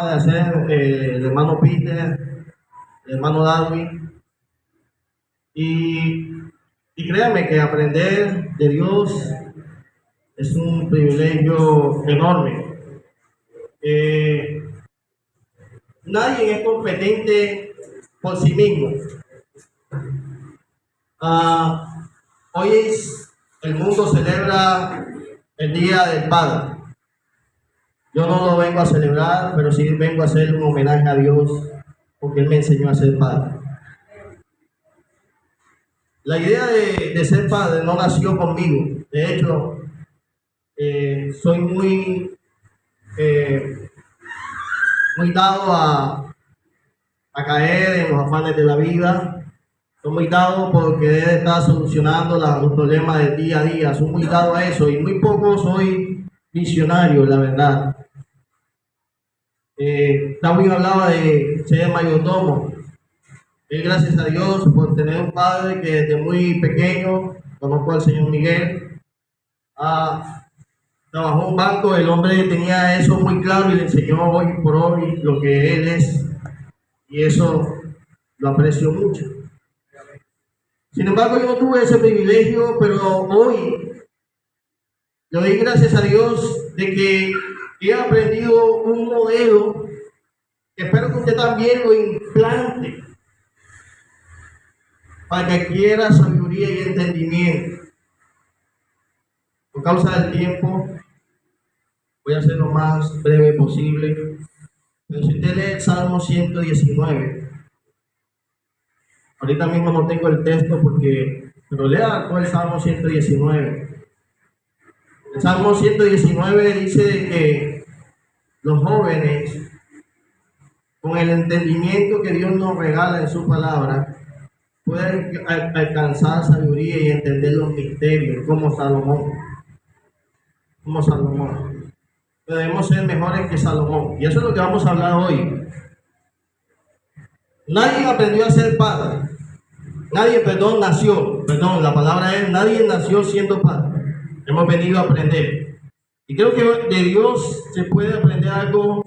de hacer el hermano Peter, el hermano Darwin, y, y créanme que aprender de Dios es un privilegio enorme. Nadie es competente por sí mismo. Hoy el mundo celebra el Día del Padre. Yo no lo vengo a celebrar, pero sí vengo a hacer un homenaje a Dios, porque Él me enseñó a ser padre. La idea de ser padre no nació conmigo. De hecho, soy muy dado a caer en los afanes de la vida. Soy muy dado por querer estar solucionando los problemas del día a día. Soy muy dado a eso y muy poco soy visionario, la verdad. Darwin hablaba de ser mayordomo. Gracias a Dios por tener un padre que desde muy pequeño, conozco al señor Miguel, trabajó en un banco. El hombre tenía eso muy claro y le enseñó hoy por hoy lo que él es, y eso lo aprecio mucho. Sin embargo, yo no tuve ese privilegio, pero hoy le doy gracias a Dios de que he aprendido un modelo que espero que usted también lo implante para que adquiera sabiduría y entendimiento. Por causa del tiempo, voy a ser lo más breve posible. Pero si usted lee el Salmo 119, ahorita mismo no tengo el texto pero lea todo el Salmo 119. El Salmo 119 dice que los jóvenes, con el entendimiento que Dios nos regala en su palabra, pueden alcanzar sabiduría y entender los misterios como Salomón. Debemos ser mejores que Salomón. Y eso es lo que vamos a hablar hoy. Nadie aprendió a ser padre. Nadie nació siendo padre. Hemos venido a aprender. Y creo que de Dios se puede aprender algo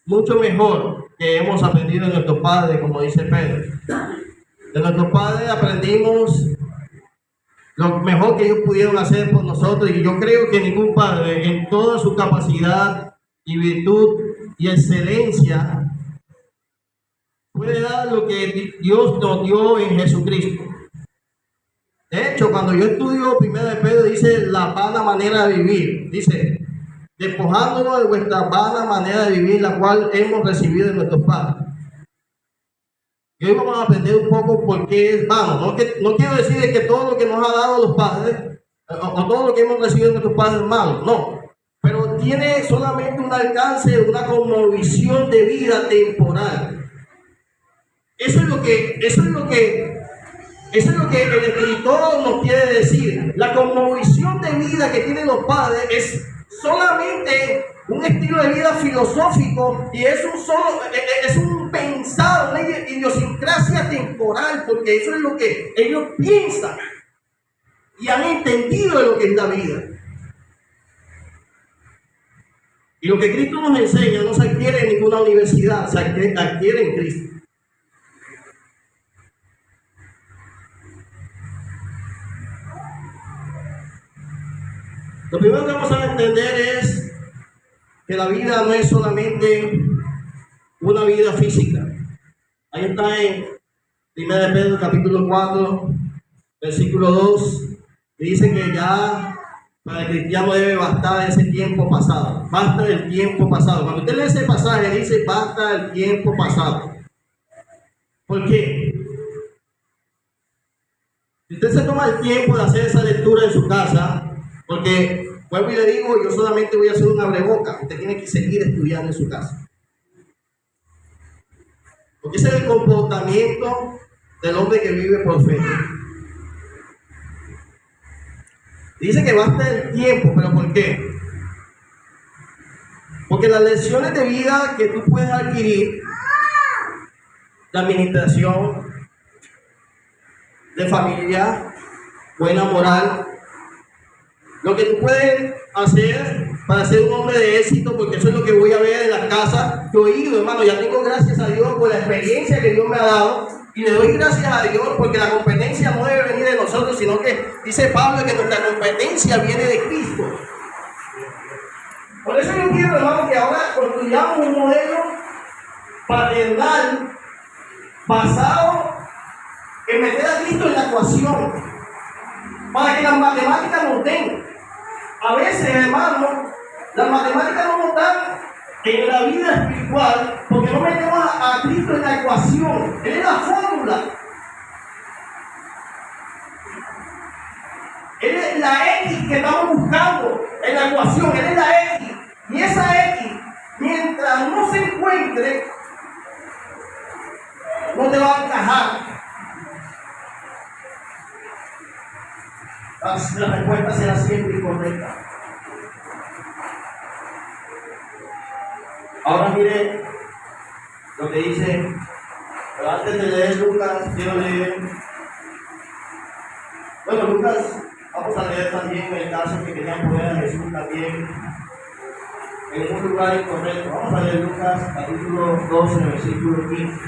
mucho mejor que hemos aprendido de nuestros padres, como dice Pedro. De nuestros padres aprendimos lo mejor que ellos pudieron hacer por nosotros, y yo creo que ningún padre, en toda su capacidad y virtud y excelencia, puede dar lo que Dios nos dio en Jesucristo. De hecho, cuando yo estudio 1 de Pedro, dice la vana manera de vivir. Dice, despojándonos de vuestra vana manera de vivir, la cual hemos recibido de nuestros padres. Y hoy vamos a aprender un poco por qué es vano. No quiero decir que todo lo que nos ha dado los padres, o todo lo que hemos recibido de nuestros padres es malo, no. Pero tiene solamente un alcance, una cosmovisión de vida temporal. Eso es lo que el escritor nos quiere decir. La cosmovisión de vida que tienen los padres es solamente un estilo de vida filosófico, y es un pensar, una idiosincrasia temporal, porque eso es lo que ellos piensan y han entendido de lo que es la vida. Y lo que Cristo nos enseña no se adquiere en ninguna universidad, se adquiere en Cristo. Lo primero que vamos a entender es que la vida no es solamente una vida física. Ahí está en 1 de Pedro capítulo 4, versículo 2, que dice que ya para el cristiano debe bastar ese tiempo pasado. Basta el tiempo pasado. Cuando usted lee ese pasaje, dice basta el tiempo pasado. ¿Por qué? Si usted se toma el tiempo de hacer esa lectura en su casa, porque vuelvo y le digo, yo solamente voy a hacer un abreboca. Usted tiene que seguir estudiando en su casa. Porque ese es el comportamiento del hombre que vive por fe. Dice que basta el tiempo, pero ¿por qué? Porque las lecciones de vida que tú puedes adquirir, de administración, de familia, buena moral, lo que tú puedes hacer para ser un hombre de éxito, porque eso es lo que yo he ido, hermano, ya tengo gracias a Dios por la experiencia que Dios me ha dado. Y le doy gracias a Dios porque la competencia no debe venir de nosotros, sino que dice Pablo que nuestra competencia viene de Cristo. Por eso yo quiero, hermano, que ahora construyamos un modelo paternal basado en meter a Cristo en la ecuación, para que las matemáticas nos den. A veces, hermano, las matemáticas no nos dan en la vida espiritual porque no metemos a Cristo en la ecuación. Él es la fórmula. Él es la X que estamos buscando en la ecuación. Él es la X. Y esa X, mientras no se encuentre, no te va a encajar. La respuesta será siempre incorrecta. Ahora mire lo que dice, pero antes de leer Lucas, quiero leer, bueno, Lucas, vamos a leer también el caso que querían poner a Jesús también en un lugar incorrecto. Vamos a leer Lucas, capítulo 12, versículo 15.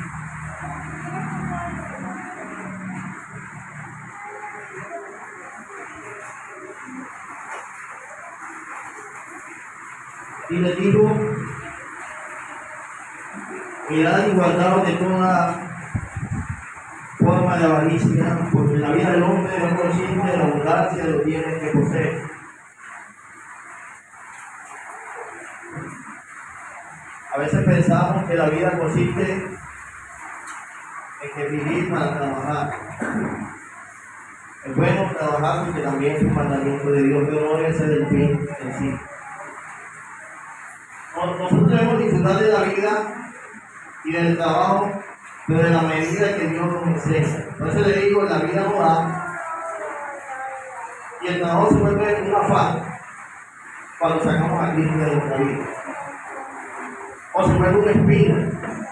Y le dijo, mirad y guardaos de toda forma de avaricia, porque la vida del hombre no consiste en la abundancia de los bienes que posee. A veces pensamos que la vida consiste en que vivir para trabajar. Es bueno trabajar porque también es un mandamiento de Dios, pero no debe ser el fin en sí. Nosotros debemos disfrutar de la vida y del trabajo, pero de la medida que Dios nos enseña. Por eso le digo, la vida no da, y el trabajo se vuelve un afán cuando sacamos a Cristo de nuestra vida. O se vuelve una espina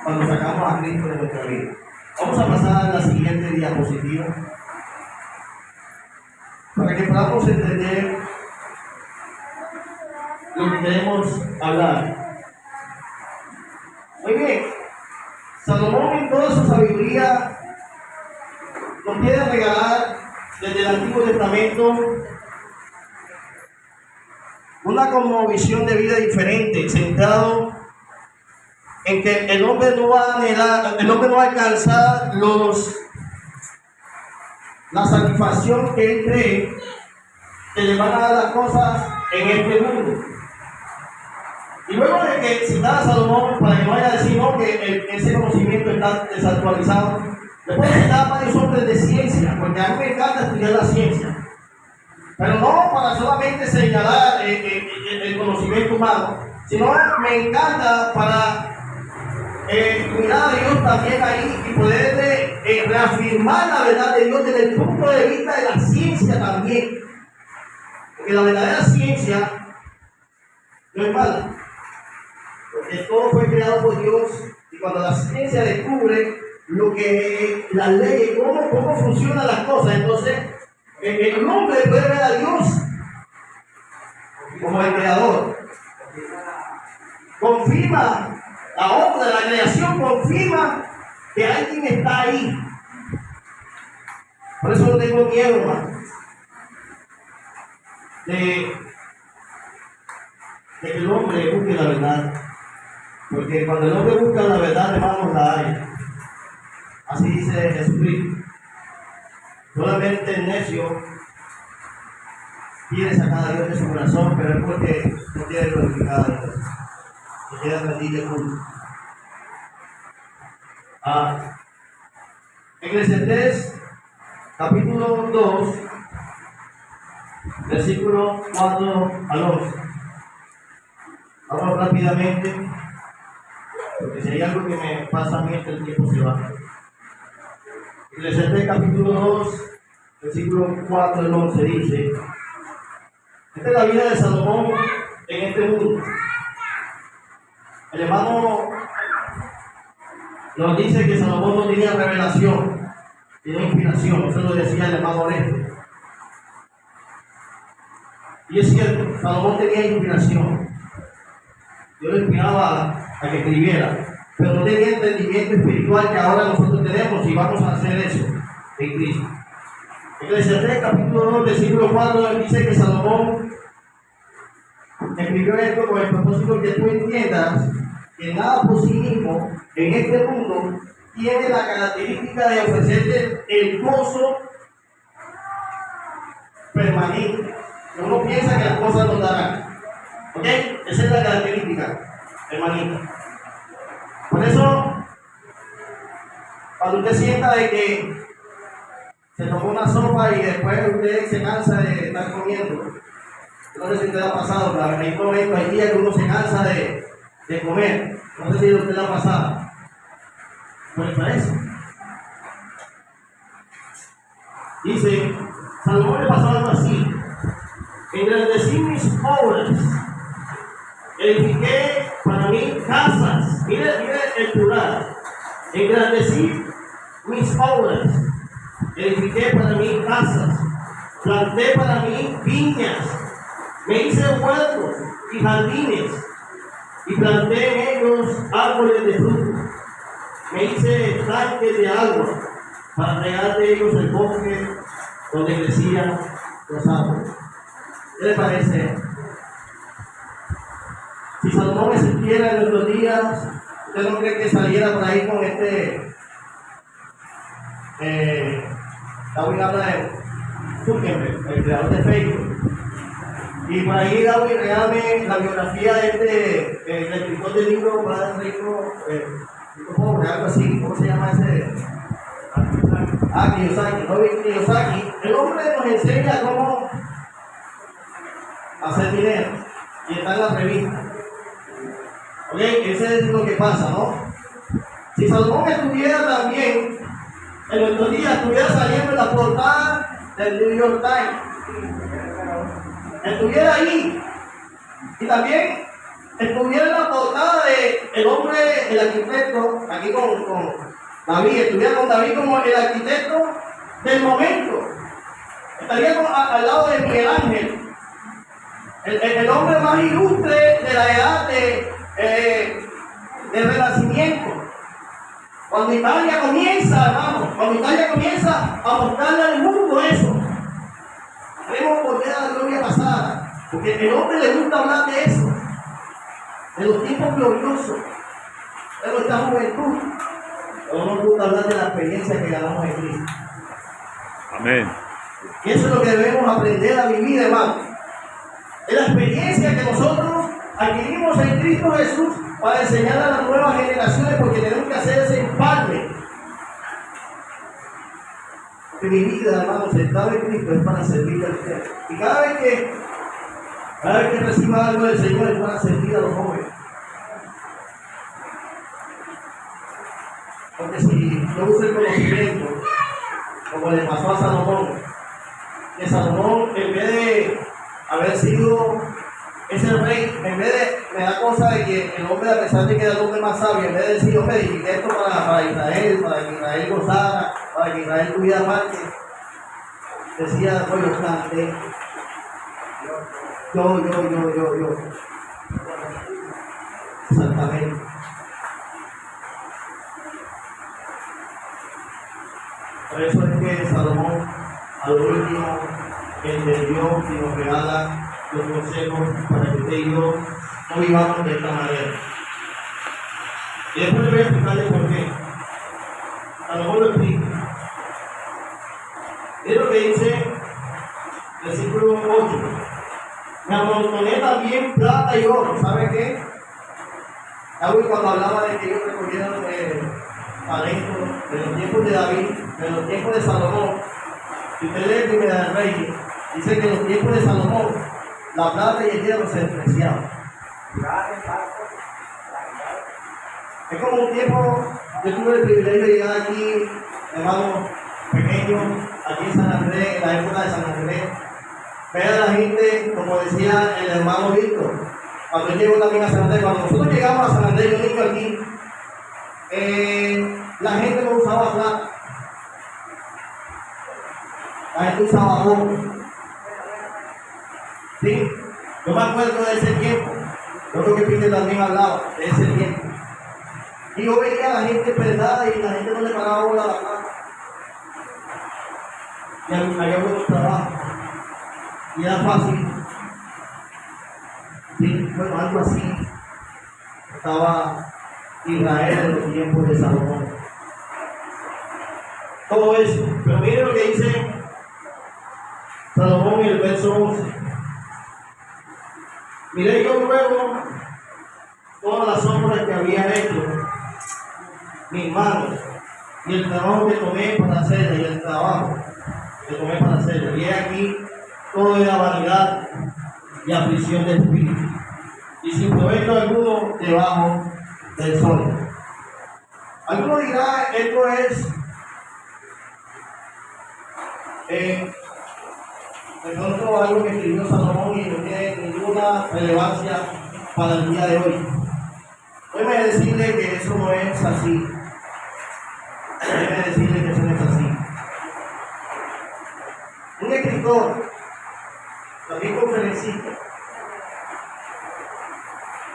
cuando sacamos a Cristo de nuestra vida. Vamos a pasar a la siguiente diapositiva para que podamos entender lo que queremos hablar. Muy bien, Salomón en toda su sabiduría nos quiere regalar desde el Antiguo Testamento una cosmovisión de vida diferente, centrado en que el hombre no va a anhelar, el hombre no va a alcanzar la satisfacción que él cree que le van a dar las cosas en este mundo. Y luego de que citar a Salomón, para que no vaya a decir no, que ese conocimiento está desactualizado, después de citar a varios hombres de ciencia, porque a mí me encanta estudiar la ciencia, pero no para solamente señalar el conocimiento humano, sino me encanta para mirar a Dios también ahí y poder reafirmar la verdad de Dios desde el punto de vista de la ciencia también. Porque la verdadera ciencia no es mala, porque todo fue creado por Dios, y cuando la ciencia descubre lo que las leyes, cómo funcionan las cosas, entonces el hombre puede ver a Dios como el creador. Confirma la obra de la creación, confirma que alguien está ahí. Por eso no tengo miedo, hermano, de que el hombre busque la verdad, porque cuando el hombre busca la verdad, hermanos, la hay. Así dice Jesucristo. Solamente el necio quiere sacar a Dios de su corazón, pero es porque no quiere glorificar a Dios, no quiere rendirle culto. Eclesiastés capítulo 2, versículo 4 al 11. Vamos rápidamente, porque si hay algo que me pasa a mí, el tiempo se va. Eclesiastés capítulo 2, versículo 4 al 11 dice: esta es la vida de Salomón en este mundo. El hermano nos dice que Salomón no tenía revelación, tenía inspiración. Eso lo decía el hermano Orestes. Y es cierto, Salomón tenía inspiración. Dios lo inspiraba a que escribiera, pero no tenía entendimiento espiritual que ahora nosotros tenemos y vamos a hacer eso en Cristo. Eclesiastés capítulo 2, versículo 4 dice que Salomón escribió esto con el propósito que tú entiendas que nada por sí mismo en este mundo tiene la característica de ofrecerte el gozo permanente. Uno piensa que las cosas nos darán. ¿Ok? Esa es la característica permanente. Por eso, cuando usted sienta de que se tomó una sopa y después usted se cansa de estar comiendo, no sé si usted ha pasado, pero hay momentos, hay días que uno se cansa de comer. No sé si usted lo ha pasado. Pues para eso. Dice, Salomón le pasó algo así. Engrandecí mis obras, edifiqué para mí casas. Mire el plural. Engrandecí mis obras, edifiqué para mí casas, planté para mí viñas, me hice huertos y jardines, y planté en ellos árboles de fruto. Me hice tanques de agua para regar de ellos el bosque donde crecían los árboles. ¿Qué le parece? Si Salomón existiera en nuestros días, ¿usted no cree que saliera por ahí con David habla de Zuckerberg, el creador de Facebook? Y por ahí David regálame la biografía de el escritor del libro Padre Rico, pobre, algo así, ¿cómo se llama ese? Kiyosaki, Robert Kiyosaki. El hombre nos enseña cómo hacer dinero y está en la revista. Ok, ese es lo que pasa, ¿no? Si Salomón estuviera también, en nuestros días estuviera saliendo en la portada del New York Times, estuviera ahí, y también estuviera en la portada de el hombre, el arquitecto, aquí con David, estuviera con David como el arquitecto del momento, estaría al lado de Miguel Ángel, el hombre más ilustre de la edad del Renacimiento. Cuando Italia comienza, hermano, cuando Italia comienza a mostrarle al mundo eso, queremos volver a la gloria pasada, porque el hombre le gusta hablar de eso, de los tiempos gloriosos, de nuestra juventud, pero no nos gusta hablar de la experiencia que ganamos en Cristo. Amén. Y eso es lo que debemos aprender a vivir, hermano. Es la experiencia que nosotros adquirimos en Cristo Jesús para enseñar a las nuevas generaciones, porque tenemos que hacer ese empalme. Que mi vida, hermano, sentada en Cristo es para servirle a usted. Y cada vez que reciba algo del Señor es para servir a los jóvenes. Porque si yo uso el conocimiento, como le pasó a Salomón, que Salomón, en vez de haber sido ese rey, en vez de, me da cosa de que el hombre, a pesar de que era el hombre más sabio, en vez de decir, hombre, edifiqué esto para Israel, para que Israel gozara, para que Israel tuviera parte, decía, no, yo planté, yo. Exactamente. Por eso es que Salomón, al último, entendió y nos regala los consejos para que usted y yo no vivamos de esta manera. Y después le voy a explicarle por qué. Salomón lo explica. Es lo que dice el versículo 8. Me amontoné también plata y oro. ¿Sabe qué? David, cuando hablaba de que ellos recogieron talentos de los tiempos de David, de los tiempos de Salomón, si usted lee Primera de Reyes, dice que en los tiempos de Salomón la plata y el hierro se despreciaban. Es como un tiempo, yo tuve el privilegio de llegar aquí, hermano pequeño, aquí en San Andrés, en la época de San Andrés, ver a la gente, como decía el hermano Víctor, cuando él llegó también a San Andrés, cuando nosotros llegamos a San Andrés, yo niño aquí, la gente no usaba plata, la gente usaba oro. ¿Sí? Yo me acuerdo de ese tiempo, Otro que Peter también hablaba de ese tiempo. Y yo veía a la gente perdada y la gente no le paraba bola a la plata. Y había buenos trabajos. Y era fácil. Sí, bueno, algo así. Estaba Israel en los tiempos de Salomón. Todo eso. Pero miren lo que dice Salomón en el verso 11. Miré yo luego todas las obras que había hecho mis manos y el trabajo que tomé para hacerla y el trabajo que tomé para hacerla. Y he aquí, todo era vanidad y aflicción de espíritu, y sin provecho alguno debajo del sol. Alguno dirá, esto es de pronto algo que escribió Salomón y no tiene ninguna relevancia para el día de hoy. Déjeme decirle que eso no es así. Déjeme decirle que eso no es así. Un escritor, también conferencista,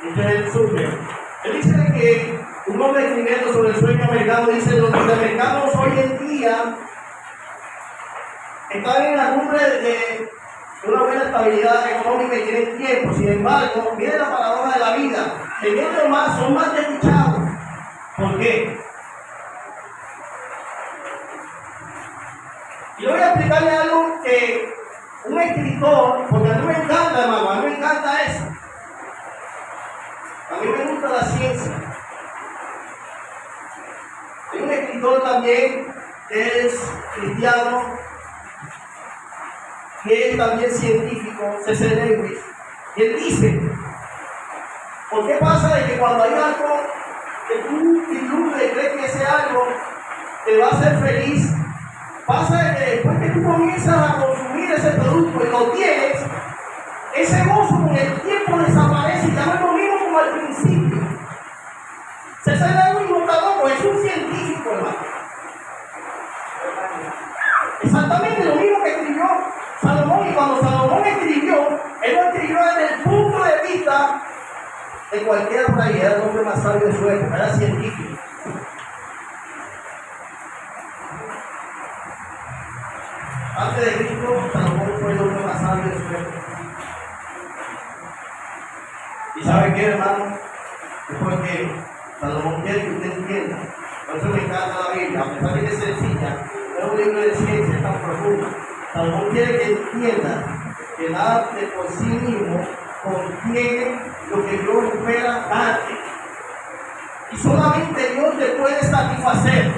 dice el Zucker, él dice que un hombre escribiendo sobre el sueño americano dice: los norteamericanos hoy en día están en la cumbre de una buena estabilidad económica y tienen tiempo. Sin embargo, viene la paradoja de la vida. Teniendo más, son más desdichados. ¿Por qué? Y yo voy a explicarle algo que un escritor, porque a mí me encanta, hermano, a mí me encanta eso. A mí me gusta la ciencia. Hay un escritor también que es cristiano, que es también científico, C.C. Lewis, y él dice: ¿por qué pasa de que cuando hay algo que tú vislumbres y crees que ese algo te va a hacer feliz, pasa de que después que tú comienzas a consumir ese producto y lo tienes, ese gozo con el tiempo desaparece y ya no es lo mismo como al principio? C.C. Lewis no está loco, es un científico, hermano. Exactamente lo mismo que escribió Salomón, y cuando Salomón escribió, él lo escribió desde el punto de vista de cualquier rey, era el hombre más sabio de su época, era científico. Antes de Cristo, Salomón fue el hombre más sabio de su época. ¿Y sabe qué, hermano? Es porque Salomón quiere que usted entienda. Por eso me encanta la Biblia, a pesar de que es sencilla, es un libro de ciencia tan profundo. Salomón quiere que entienda que nada de por sí mismo contiene lo que Dios espera darte. Y solamente Dios te puede satisfacer.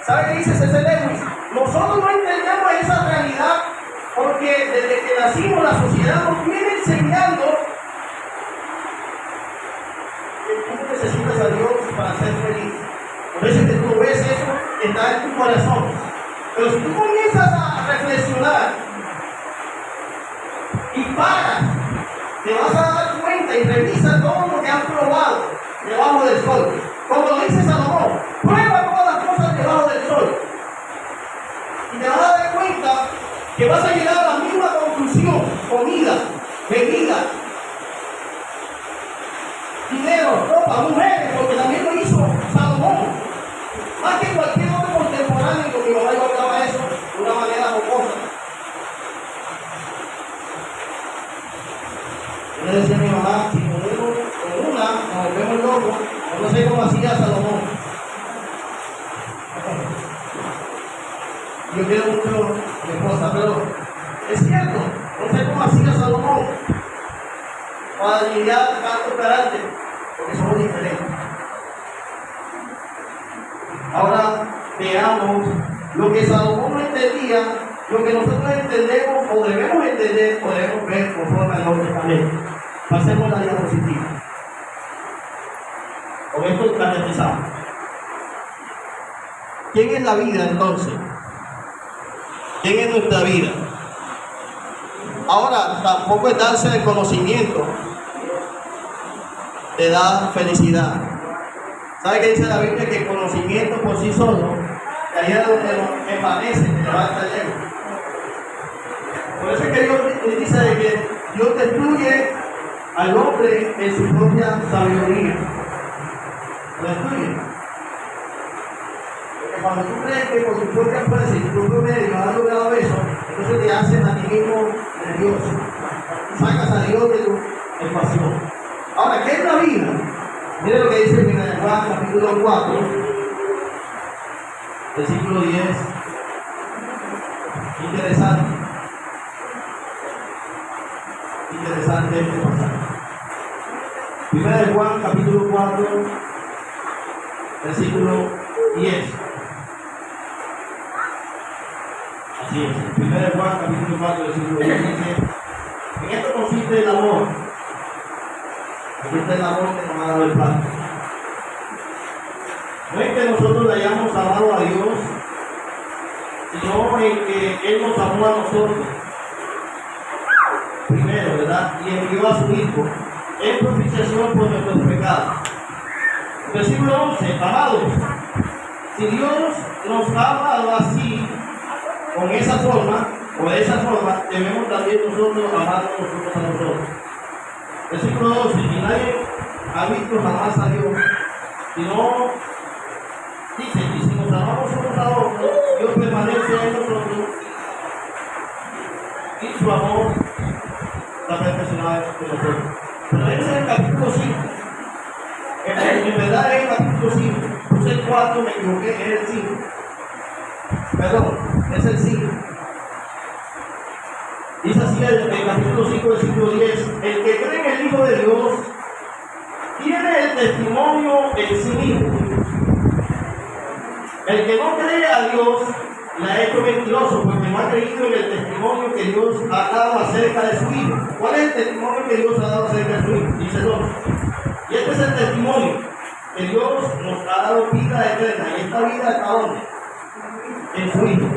¿Sabe qué dice C.C. Lewis? Nosotros no entendemos esa realidad porque desde que nacimos la sociedad nos viene enseñando que tú necesitas a Dios para ser feliz. Por eso es que tú ves eso que está en tu corazón. Pero si tú comienzas a reflexionar y paras, te vas a dar cuenta y revisas todo lo que has probado debajo del sol. Como lo dice Salomón, prueba todas las cosas debajo del sol. Y te vas a dar cuenta que vas a llegar a la misma conclusión: comida, bebida, dinero, ropa, mujeres, porque también lo hizo Salomón. Más que cualquier otro contemporáneo, y con mi mamá yo hablaba eso de una manera jocosa. Yo le decía a mi mamá: si ponemos con una, nos volvemos locos. No sé cómo hacía Salomón. Yo quiero mucho a mi esposa, pero es cierto, no sé cómo hacía Salomón para lidiar tanto carácter, porque somos diferentes. Ahora veamos lo que Salomón no entendía, lo que nosotros entendemos o debemos entender, podemos ver conforme al Nuevo Testamento. Pasemos la diapositiva. Con esto caracterizamos. ¿Quién es la vida entonces? ¿Quién es nuestra vida? Ahora, tampoco es darse el conocimiento, te da felicidad. ¿Sabe qué dice la Biblia? Que el conocimiento por sí solo, que ahí es donde nos envanece, te levanta el ego. Por eso es que Dios dice de que Dios destruye al hombre en su propia sabiduría. ¿Lo estudias? Porque cuando tú crees que por tu propia fuerza y tu propio medio has logrado eso, entonces te haces a ti mismo de Dios. Sacas a Dios de tu ecuación. Ahora, ¿qué es la vida? Mire lo que dice en 1 Juan capítulo 4, versículo 10. Interesante. Interesante este pasaje. 1 Juan capítulo 4, versículo 10. Así es. 1 Juan capítulo 4, versículo 10 dice: en esto consiste el amor. Aquí está el amor que nos ha dado el Padre. No es que nosotros le hayamos amado a Dios, sino en que Él nos amó a nosotros primero, ¿verdad? Y envió a su Hijo en propiciación por nuestros pecados. Versículo 11: amados, si Dios nos ha amado así, con esa forma, o de esa forma, debemos también nosotros amarnos nosotros a nosotros. Versículo 12: y nadie ha visto jamás a Dios, sino, dice, y si nos amamos unos a otros, Dios permanece en nosotros, y su amor está perfeccionado en nosotros. Pero ese es el capítulo 5. En verdad es el capítulo 5. Puse el 4, me equivoqué, es el 5. Perdón, es el 5. Dice así el capítulo 5, versículo 10: el que cree en el Hijo de Dios tiene el testimonio en sí mismo. El que no cree a Dios le ha hecho mentiroso, porque no ha creído en el testimonio que Dios ha dado acerca de su Hijo. ¿Cuál es el testimonio que Dios ha dado acerca de su Hijo? Dice 2. Y este es el testimonio, que Dios nos ha dado vida eterna. ¿Y esta vida está dónde? En su Hijo.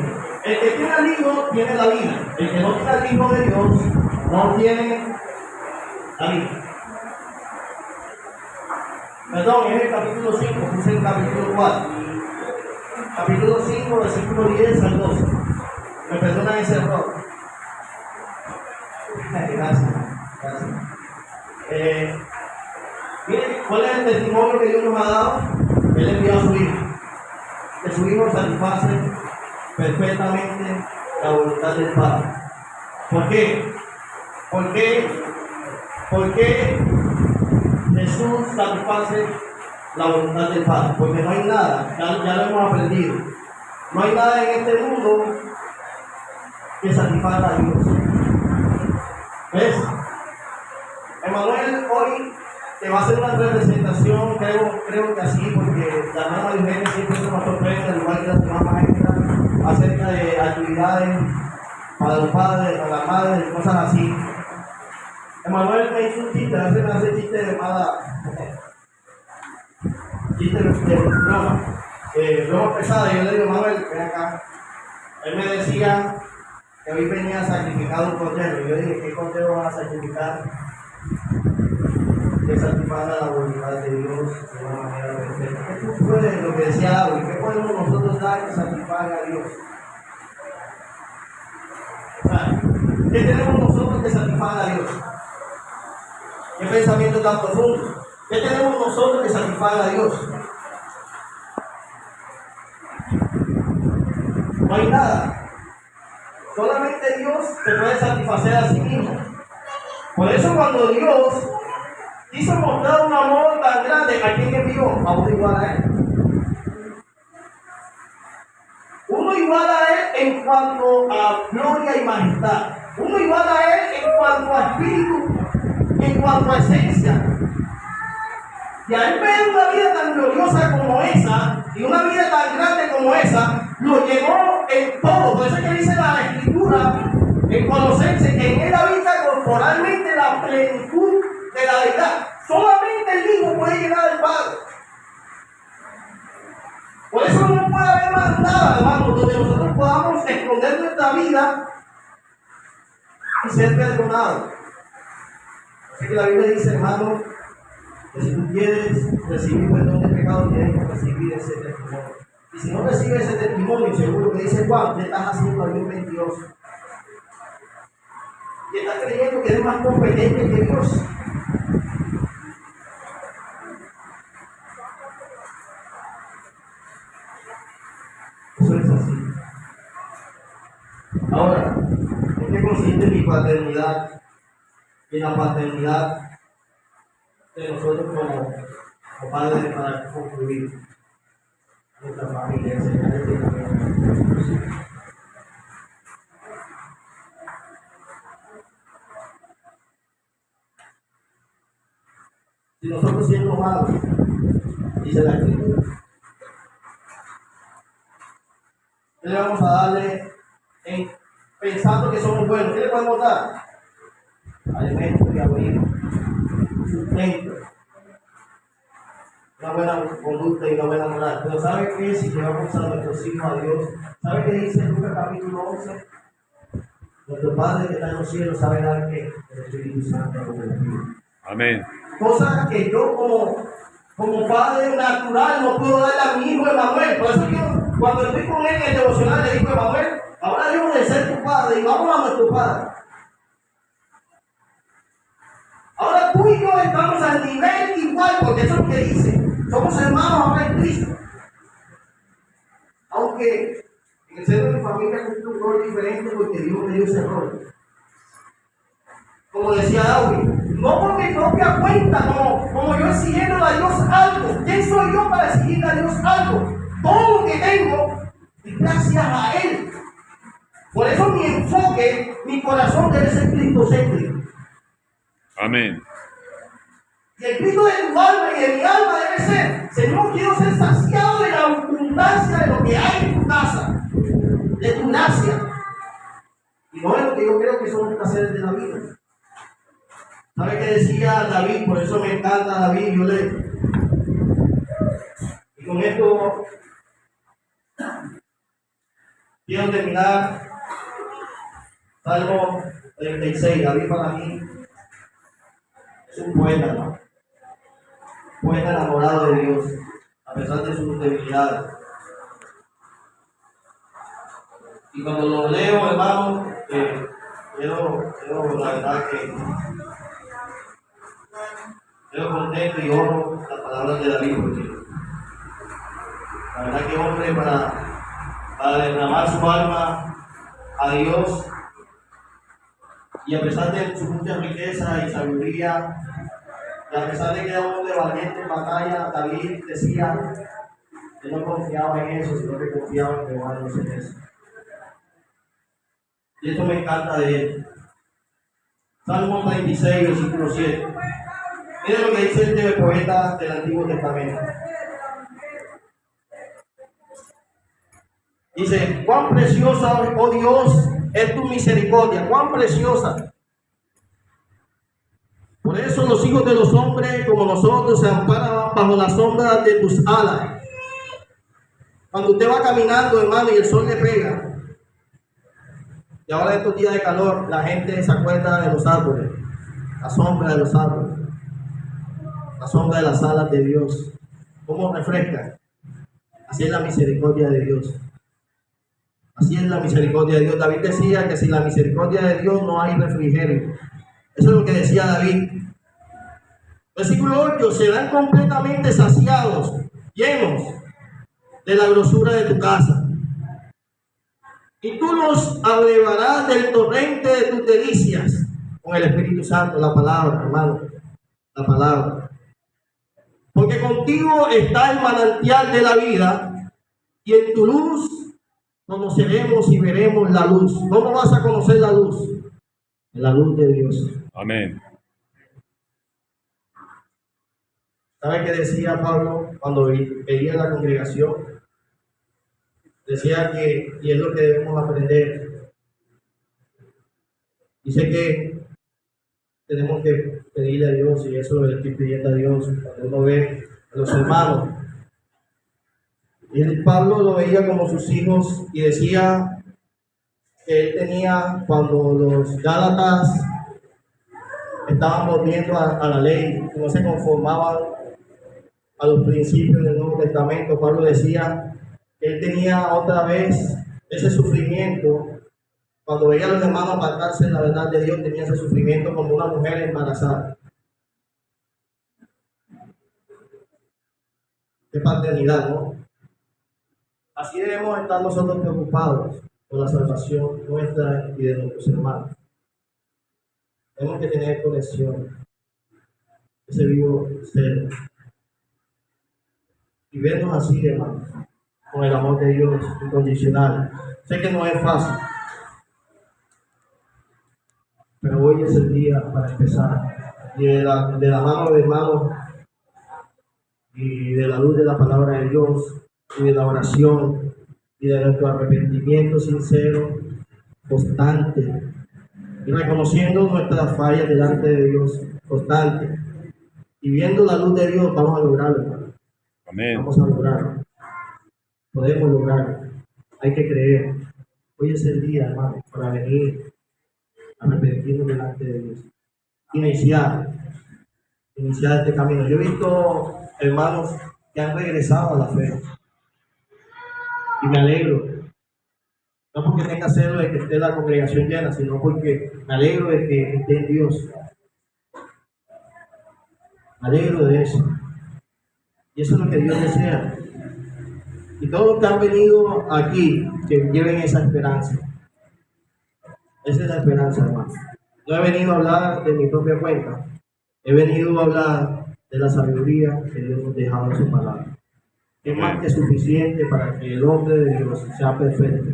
El que tiene al Hijo tiene la vida. El que no tiene al Hijo de Dios no tiene la vida. Perdón, es el capítulo 5, puse el capítulo 4. Capítulo 5, versículo 10 al 12. Me perdonan ese error. Gracias. Miren, ¿cuál es el testimonio que Dios nos ha dado? Él envió a su Hijo. Que su Hijo satisface perfectamente la voluntad del Padre. ¿Por qué? ¿Por qué Jesús satisface la voluntad del Padre? Porque no hay nada, ya lo hemos aprendido, no hay nada en este mundo que satisfaga a Dios. ¿Ves? Emanuel hoy te va a hacer una representación, creo que así, porque la mamá de Eugenia siempre se nos sorprende, al igual que la semana maestra, acerca de actividades para los padres, para las madres, cosas así. Emanuel me hizo un chiste, me hace chiste de mala, chiste de broma, broma pesada. Yo le digo: Emanuel, ven acá. Él me decía que hoy venía sacrificado un cordero. Y yo dije: ¿qué cordero vas a sacrificar? Que satisfaga la voluntad de Dios de una manera perfecta. ¿Qué tú puedes, lo que decía David, qué podemos nosotros dar que satisfaga a Dios? ¿Qué tenemos nosotros que satisfaga a Dios? ¿Qué pensamiento tan profundo? ¿Qué tenemos nosotros que satisfaga a Dios? No hay nada. Solamente Dios se puede satisfacer a sí mismo. Por eso cuando Dios quiso mostrar un amor tan grande, ¿a quién envió? A uno igual a Él. Uno igual a Él en cuanto a gloria y majestad. Uno igual a Él en cuanto a espíritu, en cuanto a esencia. Y a Él ver una vida tan gloriosa como esa, y una vida tan grande como esa, lo llevó en todo. Por eso es que dice la Escritura en Colosenses que en Él habita corporalmente la plenitud de la deidad. Solamente el Hijo puede llegar al Padre. Por eso no puede haber más nada, hermano, donde nosotros podamos esconder nuestra vida y ser perdonados. Así que la Biblia dice, hermano, que si tú quieres recibir perdón de pecado, tienes que recibir ese testimonio. Y si no recibes ese testimonio, seguro que dice Juan, ¿qué estás haciendo a Dios mentiroso? Y estás creyendo que eres más competente que Dios. eso es así. Ahora, ¿en qué consiste mi paternidad y la paternidad de nosotros como padres para concluir nuestra familia? Enseñar este camino. Si nosotros siendo malos, dice la Escritura, ¿qué le vamos a darle pensando que somos buenos? ¿Qué le podemos dar? Alimento y abrigo, sustento, una buena conducta y una buena moral. Pero ¿sabe qué? Si llevamos a nuestros hijos a Dios, ¿sabe qué dice Lucas capítulo 11? Nuestro Padre que está en los cielos sabe dar que el Espíritu Santo lo bendiga. Amén. Cosas que yo como padre natural no puedo darle a mi hijo Emanuel. Por eso yo, cuando estoy con él en el devocional, le digo: Emanuel, ahora dejo de ser tu padre y vamos a nuestro padre. Ahora tú y yo estamos al nivel igual, porque eso es lo que dice. Somos hermanos ahora en Cristo. Aunque en el seno de mi familia cumple un rol diferente porque Dios me dio ese rol. Como decía David, no por mi propia cuenta, como yo exigiendo a Dios algo. ¿Quién soy yo para exigirle a Dios algo? Todo lo que tengo es gracias a Él. Por eso mi enfoque, mi corazón debe ser cristocéntrico. Amén. Y el grito de tu alma y de mi alma debe ser: Señor, quiero ser saciado de la abundancia de lo que hay en tu casa, de tu gracia. Y no es lo que yo creo que son los placeres de la vida. ¿Sabe qué decía David? Por eso me encanta David, yo leo. Y con esto quiero terminar. Salmo 36. David para mí es un poeta, ¿no? Poeta enamorado de Dios, a pesar de sus debilidades. Y cuando lo leo, hermano, quiero la verdad que yo contento y oro las palabras de David, porque la verdad que hombre para derramar su alma a Dios, y a pesar de su mucha riqueza y sabiduría, y a pesar de que era un hombre valiente en batalla, David decía que no confiaba en eso, sino que confiaba en Jehová, no en eso. Y esto me encanta de él. Salmo 36, versículo 7. Miren lo que dice este poeta del Antiguo Testamento. Dice: cuán preciosa, oh Dios, es tu misericordia, cuán preciosa. Por eso los hijos de los hombres como nosotros se amparan bajo la sombra de tus alas. Cuando usted va caminando, hermano, y el sol le pega, y ahora en estos días de calor, la gente se acuerda de los árboles, la sombra de los árboles, la sombra de las alas de Dios. ¿Cómo refresca? Así es la misericordia de Dios. Así es la misericordia de Dios. David decía que sin la misericordia de Dios no hay refrigerio. Eso es lo que decía David. Versículo 8: serán completamente saciados, llenos de la grosura de tu casa. Y tú los abrevarás del torrente de tus delicias. Con el Espíritu Santo, la palabra, hermano. La palabra. Porque contigo está el manantial de la vida, y en tu luz conoceremos y veremos la luz. ¿Cómo vas a conocer la luz? En la luz de Dios. Amén. ¿Sabe qué decía Pablo cuando veía la congregación? Decía que, y es lo que debemos aprender, dice que tenemos que pedirle a Dios, y eso lo estoy pidiendo a Dios cuando uno ve a los hermanos. Y Pablo lo veía como sus hijos y decía que él tenía, cuando los gálatas estaban volviendo a la ley, no se conformaban a los principios del Nuevo Testamento, Pablo decía que él tenía otra vez ese sufrimiento. Cuando veía a los hermanos apartarse de la verdad de Dios, tenía ese sufrimiento como una mujer embarazada. Qué paternidad, ¿no? Así debemos estar nosotros preocupados por la salvación nuestra y de nuestros hermanos. Tenemos que tener conexión, ese vivo ser, y vernos así, hermanos, con el amor de Dios incondicional. Sé que no es fácil, pero hoy es el día para empezar. Y de la mano de hermanos y de la luz de la palabra de Dios y de la oración y de nuestro arrepentimiento sincero, constante, y reconociendo nuestras fallas delante de Dios, constante, y viendo la luz de Dios, vamos a lograrlo, hermano. Amén. Vamos a lograrlo. Podemos lograrlo. Hay que creer. Hoy es el día, hermano, para venir a arrepentirnos delante de Dios. Iniciar este camino. Yo he visto hermanos que han regresado a la fe. Y me alegro. No porque tenga celo de que esté la congregación llena, sino porque me alegro de que esté en Dios. Me alegro de eso. Y eso es lo que Dios desea. Y todos los que han venido aquí, que lleven esa esperanza. Esa es la esperanza, hermano. No he venido a hablar de mi propia cuenta. He venido a hablar de la sabiduría que Dios nos dejaba en su palabra. Es más que suficiente para que el hombre de Dios sea perfecto.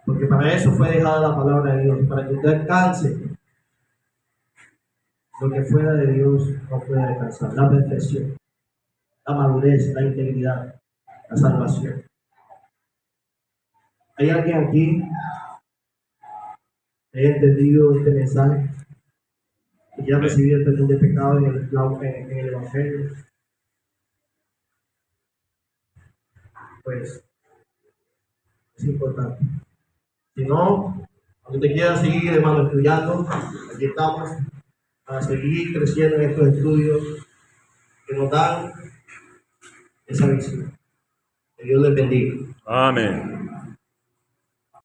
Porque para eso fue dejada la palabra de Dios, para que usted alcance lo que fuera de Dios no puede alcanzar. La perfección, la madurez, la integridad, la salvación. ¿Hay alguien aquí que haya entendido este mensaje? Que ya recibido el perdón de pecado en el Evangelio. Pues es importante. Si no, cuando te quieras seguir, hermano, estudiando, aquí estamos para seguir creciendo en estos estudios que nos dan esa visión. Que Dios les bendiga. Amén.